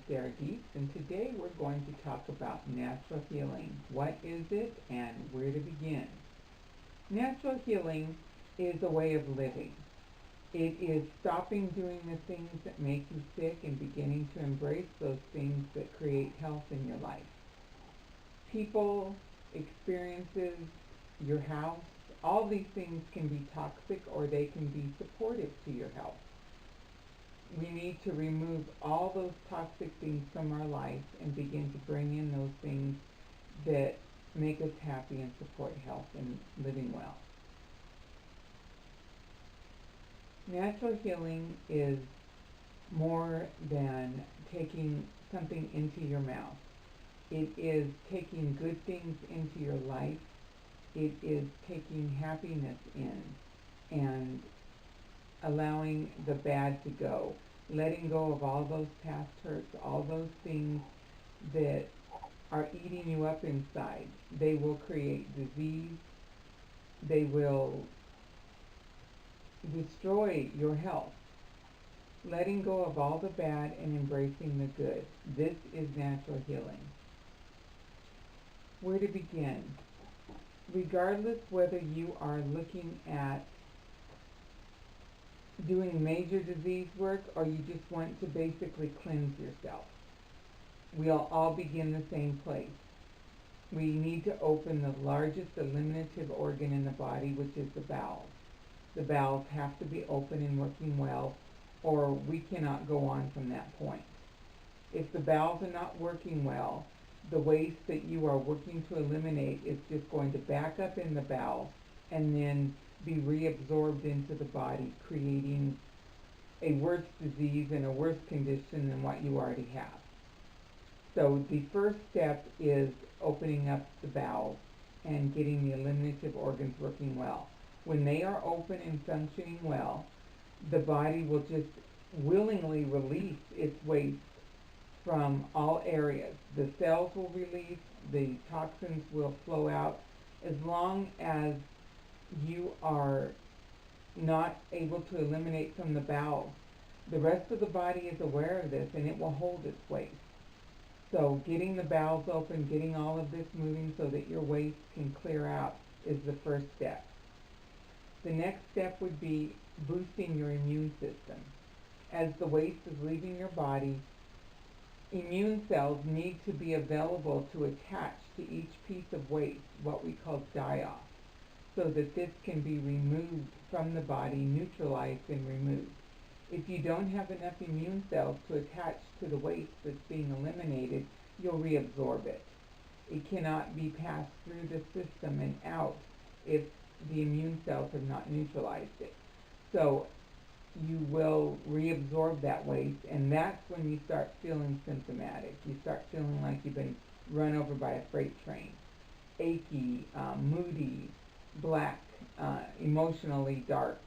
Dara Dietz, and today we're going to talk about natural healing. What is it and where to begin? Natural healing is a way of living. It is stopping doing the things that make you sick and beginning to embrace those things that create health in your life. People, experiences, your house, all these things can be toxic or they can be supportive to your health. We need to remove all those toxic things from our life and begin to bring in those things that make us happy and support health and living well. Natural healing is more than taking something into your mouth. It is taking good things into your life. It is taking happiness in and allowing the bad to go, letting go of all those past hurts, all those things that are eating you up inside. They will create disease. They will destroy your health. Letting go of all the bad and embracing the good. This is natural healing. Where to begin? Regardless whether you are looking at doing major disease work or you just want to basically cleanse yourself, we'll all begin the same place. We need to open the largest eliminative organ in the body, which is the bowels. The bowels have to be open and working well, or we cannot go on from that point. If the bowels are not working well, the waste that you are working to eliminate is just going to back up in the bowels and then be reabsorbed into the body, creating a worse disease and a worse condition than what you already have. So the first step is opening up the bowels and getting the eliminative organs working well. When they are open and functioning well, the body will just willingly release its waste from all areas. The cells will release, the toxins will flow out. As long as you are not able to eliminate from the bowels, the rest of the body is aware of this and it will hold its waste. So getting the bowels open, getting all of this moving so that your waste can clear out is the first step. The next step would be boosting your immune system. As the waste is leaving your body, immune cells need to be available to attach to each piece of waste, what we call die-off, so that this can be removed from the body, neutralized and removed. If you don't have enough immune cells to attach to the waste that's being eliminated, you'll reabsorb it. It cannot be passed through the system and out if the immune cells have not neutralized it. So you will reabsorb that waste, and that's when you start feeling symptomatic. You start feeling like you've been run over by a freight train. Achy, moody, black, emotionally dark.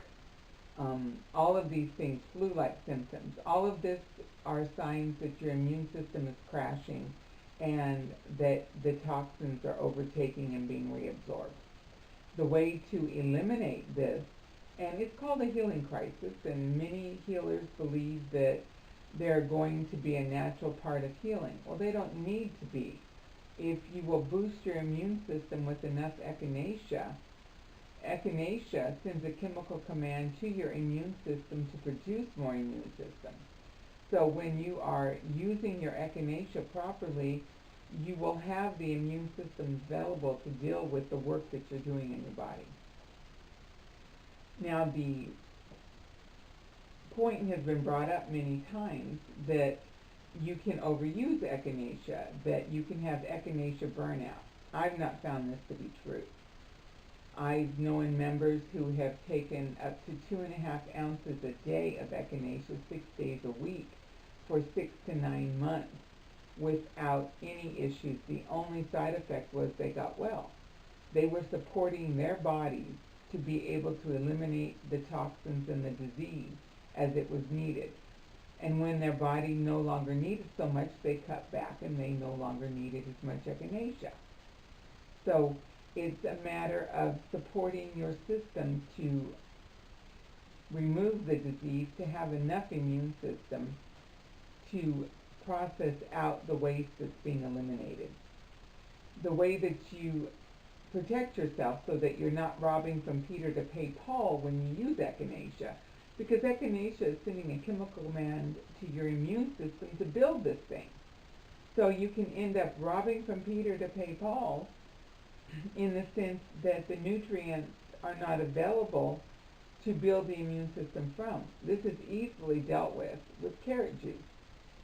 All of these things, flu-like symptoms, all of this are signs that your immune system is crashing and that the toxins are overtaking and being reabsorbed. The way to eliminate this, and it's called a healing crisis, and many healers believe that they're going to be a natural part of healing. Well, they don't need to be. If you will boost your immune system with enough echinacea, echinacea sends a chemical command to your immune system to produce more immune system. So when you are using your echinacea properly, you will have the immune system available to deal with the work that you're doing in your body. Now, the point has been brought up many times that you can overuse echinacea, that you can have echinacea burnout. I've not found this to be true. I've known members who have taken up to 2.5 ounces a day of echinacea 6 days a week for 6 to 9 months without any issues. The only side effect was they got well. They were supporting their bodies to be able to eliminate the toxins and the disease as it was needed. And when their body no longer needed so much, they cut back and they no longer needed as much echinacea. So it's a matter of supporting your system to remove the disease, to have enough immune system to process out the waste that's being eliminated. The way that you protect yourself so that you're not robbing from Peter to pay Paul when you use Echinacea, because Echinacea is sending a chemical command to your immune system to build this thing. So you can end up robbing from Peter to pay Paul in the sense that the nutrients are not available to build the immune system from. This is easily dealt with carrot juice.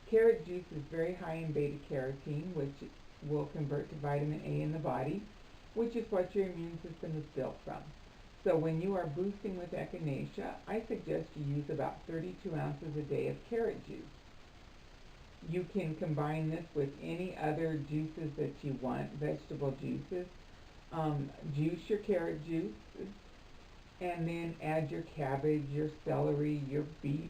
Carrot juice is very high in beta-carotene, which will convert to vitamin A in the body, which is what your immune system is built from. So when you are boosting with Echinacea, I suggest you use about 32 ounces a day of carrot juice. You can combine this with any other juices that you want, vegetable juices. Juice your carrot juice, and then add your cabbage, your celery, your beet,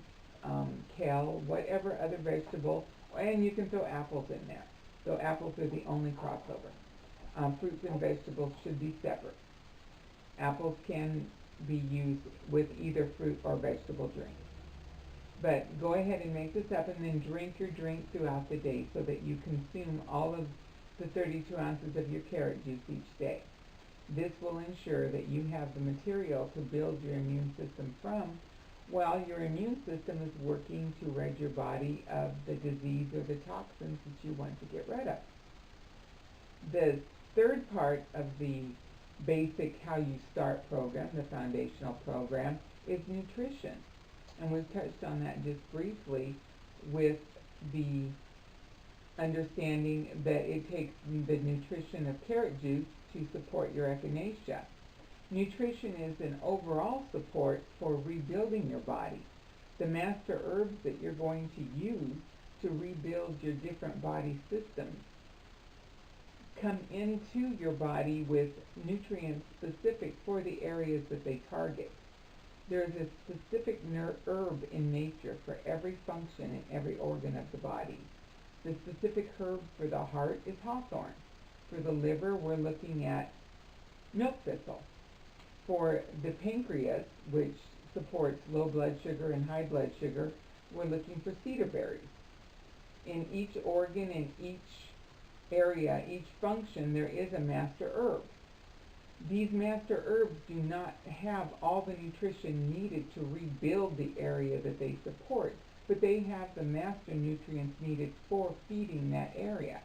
kale, whatever other vegetable, and you can throw apples in there. So apples are the only crossover. Fruits and vegetables should be separate. Apples can be used with either fruit or vegetable drink. But go ahead and make this up and then drink your drink throughout the day so that you consume all of the 32 ounces of your carrot juice each day. This will ensure that you have the material to build your immune system from while your immune system is working to rid your body of the disease or the toxins that you want to get rid of. The third part of the basic How You Start program, the foundational program, is nutrition. And we've touched on that just briefly with the understanding that it takes the nutrition of carrot juice to support your Echinacea. Nutrition is an overall support for rebuilding your body. The master herbs that you're going to use to rebuild your different body systems come into your body with nutrients specific for the areas that they target. There's a specific herb in nature for every function and every organ of the body. The specific herb for the heart is hawthorn. For the liver, we're looking at milk thistle. For the pancreas, which supports low blood sugar and high blood sugar, we're looking for cedar berries. In each organ, in each area, each function, there is a master herb. These master herbs do not have all the nutrition needed to rebuild the area that they support, but they have the master nutrients needed for feeding that area.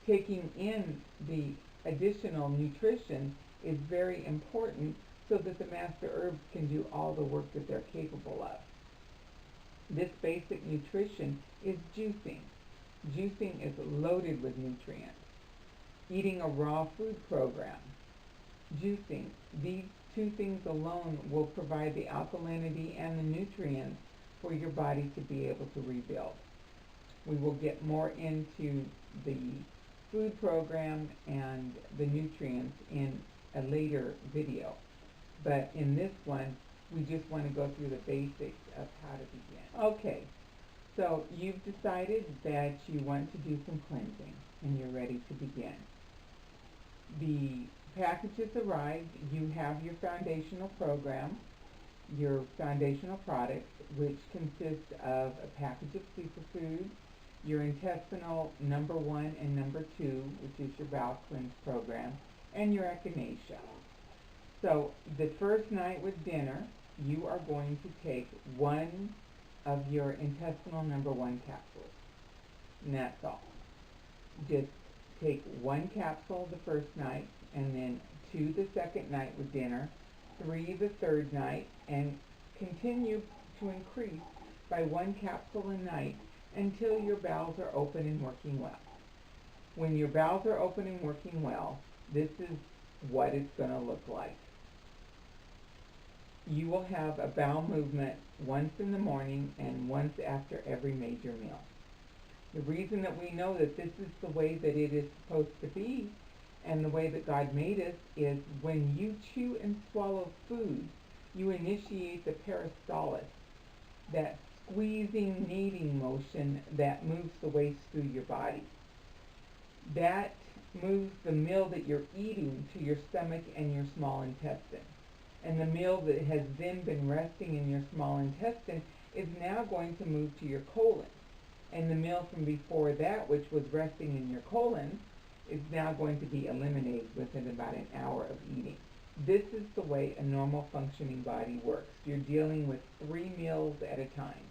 Taking in the additional nutrition is very important so that the master herbs can do all the work that they're capable of. This basic nutrition is juicing. Juicing is loaded with nutrients. Eating a raw food program. Juicing. These two things alone will provide the alkalinity and the nutrients for your body to be able to rebuild. We will get more into the food program and the nutrients in a later video. But in this one, we just want to go through the basics of how to begin. Okay, so you've decided that you want to do some cleansing and you're ready to begin. The packages arrived. You have your foundational program, your foundational products, which consist of a package of superfoods, your intestinal number 1 and number 2, which is your bowel cleanse program, and your Echinacea. So the first night with dinner, you are going to take one of your intestinal number 1 capsules. And that's all. Just take 1 capsule the first night, and then 2 the second night with dinner, 3 the third night, and continue to increase by 1 capsule a night until your bowels are open and working well. When your bowels are open and working well, this is what it's going to look like. You will have a bowel movement once in the morning and once after every major meal. The reason that we know that this is the way that it is supposed to be and the way that God made us is when you chew and swallow food, you initiate the peristalsis, that squeezing, kneading motion that moves the waste through your body. That moves the meal that you're eating to your stomach and your small intestine. And the meal that has then been resting in your small intestine is now going to move to your colon. And the meal from before that, which was resting in your colon, is now going to be eliminated within about an hour of eating. This is the way a normal functioning body works. You're dealing with 3 meals at a time.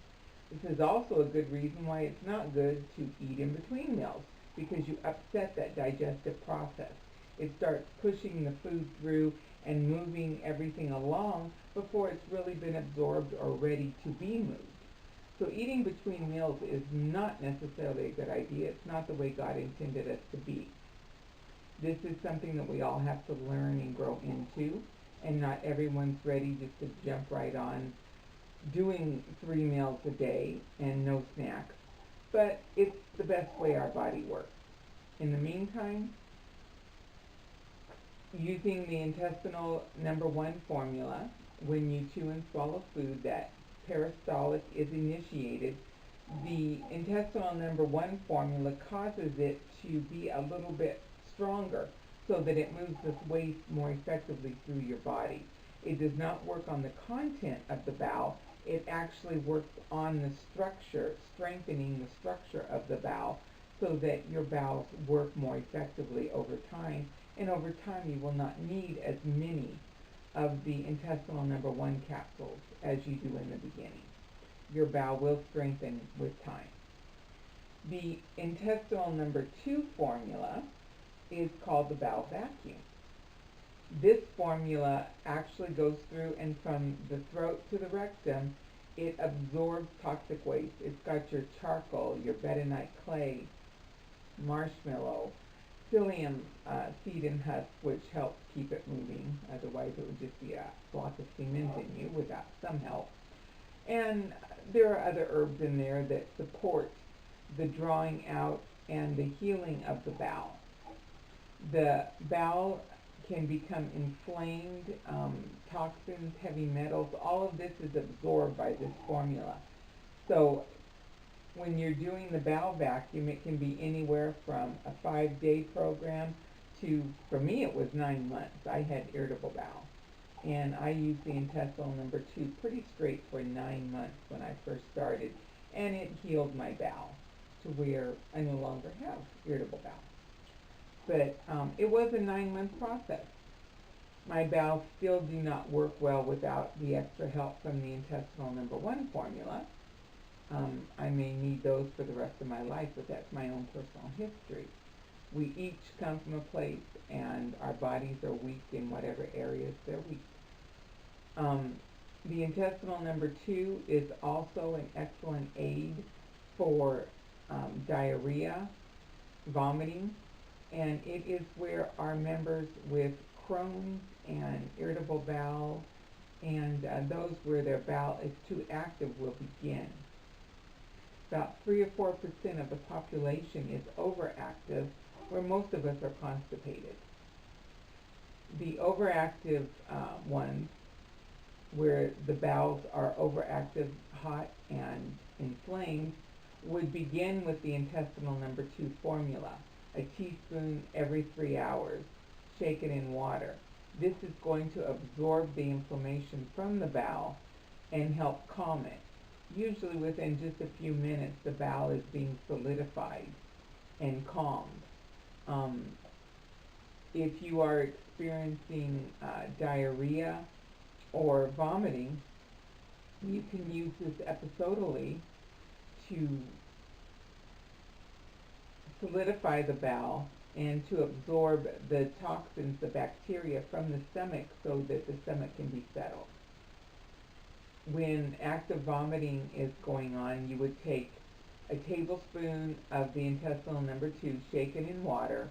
This is also a good reason why it's not good to eat in between meals, because you upset that digestive process. It starts pushing the food through and moving everything along before it's really been absorbed or ready to be moved. So eating between meals is not necessarily a good idea. It's not the way God intended us to be. This is something that we all have to learn and grow into, and not everyone's ready just to jump right on doing 3 meals a day and no snacks. But it's the best way our body works. In the meantime, using the intestinal number 1 formula, when you chew and swallow food, that peristaltic is initiated. The intestinal number 1 formula causes it to be a little bit stronger so that it moves this waste more effectively through your body. It does not work on the content of the bowel. It actually works on the structure, strengthening the structure of the bowel so that your bowels work more effectively over time. And over time you will not need as many of the intestinal number 1 capsules as you do in the beginning. Your bowel will strengthen with time. The intestinal number 2 formula is called the bowel vacuum. This formula actually goes through, and from the throat to the rectum, it absorbs toxic waste. It's got your charcoal, your bentonite clay, marshmallow, psyllium seed and husk, which helps keep it moving. Otherwise it would just be a block of cement in you without some help. And there are other herbs in there that support the drawing out and the healing of the bowel. The bowel can become inflamed, toxins, heavy metals, all of this is absorbed by this formula. So when you're doing the bowel vacuum, it can be anywhere from a 5-day program to, for me it was 9 months. I had irritable bowel, and I used the intestinal number 2 pretty straight for 9 months when I first started, and it healed my bowel to where I no longer have irritable bowel. But it was a 9-month process. My bowels still do not work well without the extra help from the intestinal number 1 formula. I may need those for the rest of my life, but that's my own personal history. We each come from a place, and our bodies are weak in whatever areas they're weak. The intestinal number 2 is also an excellent aid for diarrhea, vomiting, and it is where our members with Crohn's and irritable bowel and those where their bowel is too active will begin. About 3 or 4% of the population is overactive, where most of us are constipated. The overactive ones, where the bowels are overactive, hot, and inflamed, would begin with the intestinal number 2 formula, a teaspoon every 3 hours, shaken in water. This is going to absorb the inflammation from the bowel and help calm it. Usually within just a few minutes, the bowel is being solidified and calmed. If you are experiencing diarrhea or vomiting, you can use this episodally to solidify the bowel and to absorb the toxins, the bacteria from the stomach so that the stomach can be settled. When active vomiting is going on, you would take a tablespoon of the intestinal number 2 shaken in water,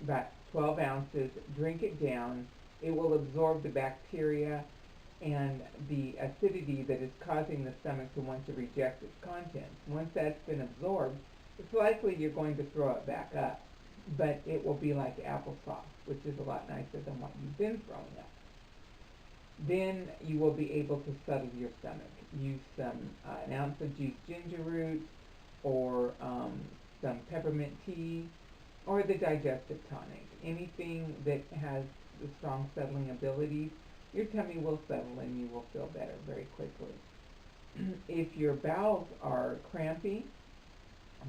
about 12 ounces, drink it down. It will absorb the bacteria and the acidity that is causing the stomach to want to reject its contents. Once that's been absorbed, it's likely you're going to throw it back up, but it will be like applesauce, which is a lot nicer than what you've been throwing up. Then you will be able to settle your stomach. Use an ounce of juiced ginger root, or some peppermint tea, or the digestive tonic. Anything that has the strong settling abilities, your tummy will settle and you will feel better very quickly. If your bowels are crampy,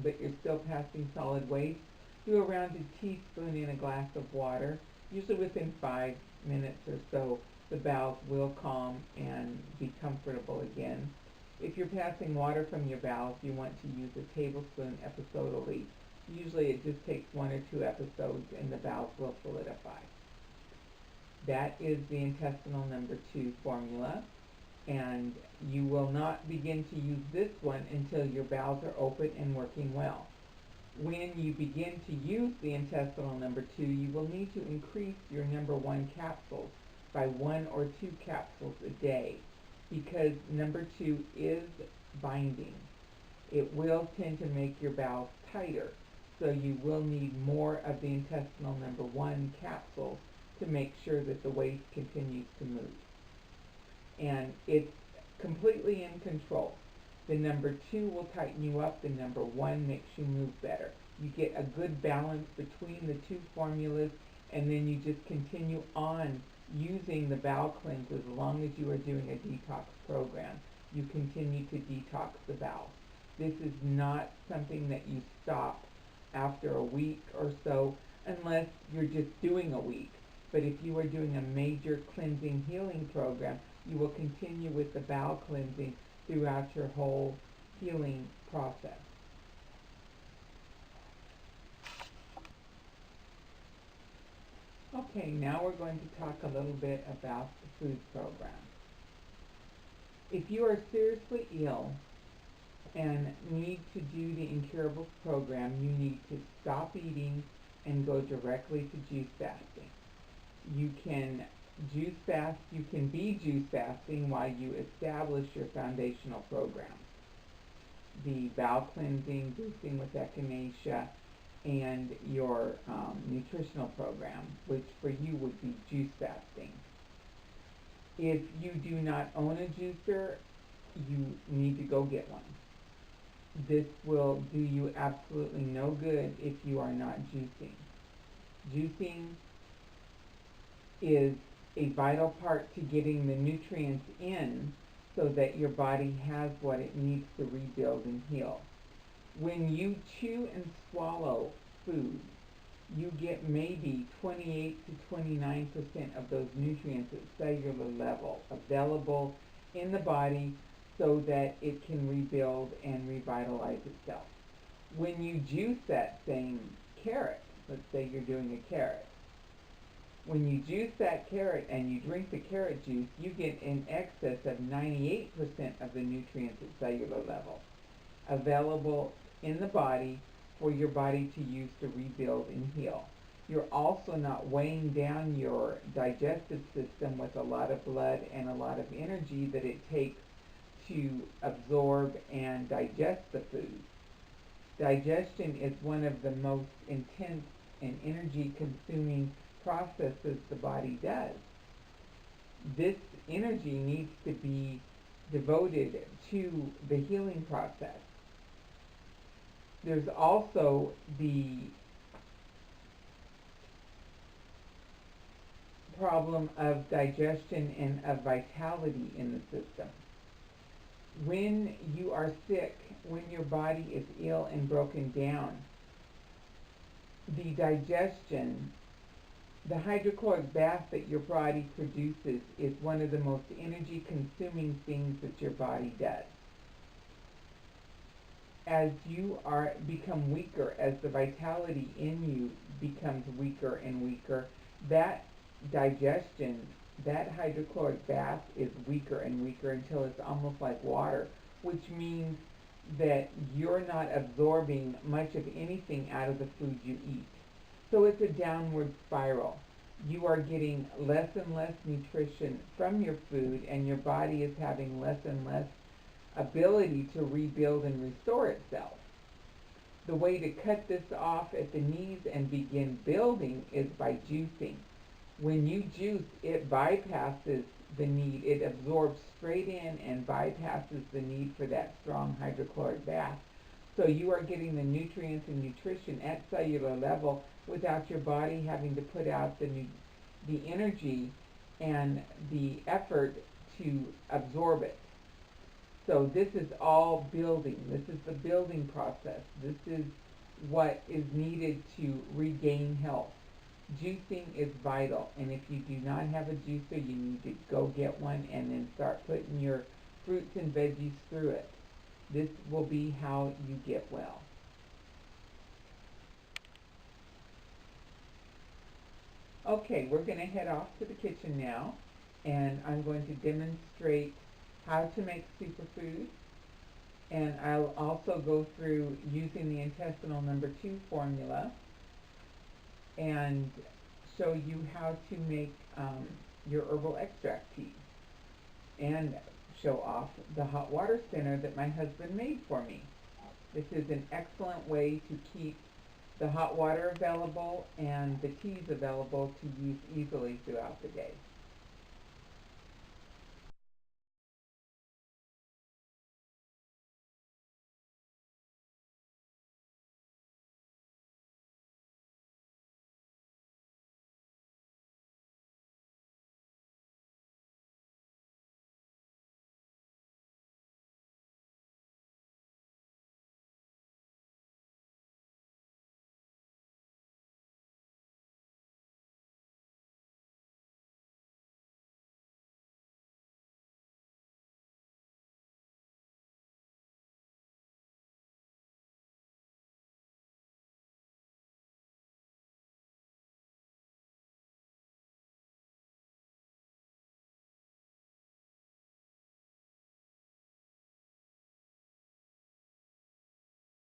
but you're still passing solid waste, do around a teaspoon in a glass of water. Usually within 5 minutes or so, the bowels will calm and be comfortable again. If you're passing water from your bowels, you want to use a tablespoon episodally. Usually it just takes 1 or 2 episodes and the bowels will solidify. That is the intestinal number 2 formula, and you will not begin to use this one until your bowels are open and working well. When you begin to use the intestinal number 2, you will need to increase your number 1 capsules by 1 or 2 capsules a day, because number 2 is binding. It will tend to make your bowels tighter, so you will need more of the intestinal number 1 capsules to make sure that the waste continues to move. And it's completely in control. The number 2 will tighten you up, the number 1 makes you move better. You get a good balance between the 2 formulas, and then you just continue on using the bowel cleanse as long as you are doing a detox program. You continue to detox the bowel. This is not something that you stop after a week or so, unless you're just doing a week. But if you are doing a major cleansing healing program, you will continue with the bowel cleansing throughout your whole healing process. Okay, now we're going to talk a little bit about the food program. If you are seriously ill and need to do the incurables program, you need to stop eating and go directly to juice fasting. You can be juice fasting while you establish your foundational program. The bowel cleansing, boosting with Echinacea, and your nutritional program, which for you would be juice fasting. If you do not own a juicer, you need to go get one. This will do you absolutely no good if you are not juicing. Juicing is a vital part to getting the nutrients in so that your body has what it needs to rebuild and heal. When you chew and swallow food, you get maybe 28 to 29% of those nutrients at cellular level available in the body so that it can rebuild and revitalize itself. When you juice that same carrot, let's say you're doing a carrot, when you juice that carrot and you drink the carrot juice, you get in excess of 98% of the nutrients at cellular level available in the body for your body to use to rebuild and heal. You're also not weighing down your digestive system with a lot of blood and a lot of energy that it takes to absorb and digest the food. Digestion is one of the most intense and energy consuming processes the body does. This energy needs to be devoted to the healing process. There's also the problem of digestion and of vitality in the system. When you are sick, when your body is ill and broken down, the digestion, the hydrochloric bath that your body produces is one of the most energy consuming things that your body does. As you become weaker, as the vitality in you becomes weaker and weaker, that digestion, that hydrochloric bath is weaker and weaker until it's almost like water, which means that you're not absorbing much of anything out of the food you eat. So it's a downward spiral. You are getting less and less nutrition from your food, and your body is having less and less ability to rebuild and restore itself. The way to cut this off at the knees and begin building is by juicing. When you juice, it bypasses the need. It absorbs straight in and bypasses the need for that strong hydrochloric bath. So you are getting the nutrients and nutrition at cellular level without your body having to put out the energy and the effort to absorb it. So this is all building. This is the building process. This is what is needed to regain health. Juicing is vital, and if you do not have a juicer, you need to go get one and then start putting your fruits and veggies through it. This will be how you get well. Okay, we're going to head off to the kitchen now, and I'm going to demonstrate how to make superfoods, and I'll also go through using the intestinal #2 formula and show you how to make your herbal extract tea, and show off the hot water center that my husband made for me. This is an excellent way to keep the hot water available and the teas available to use easily throughout the day.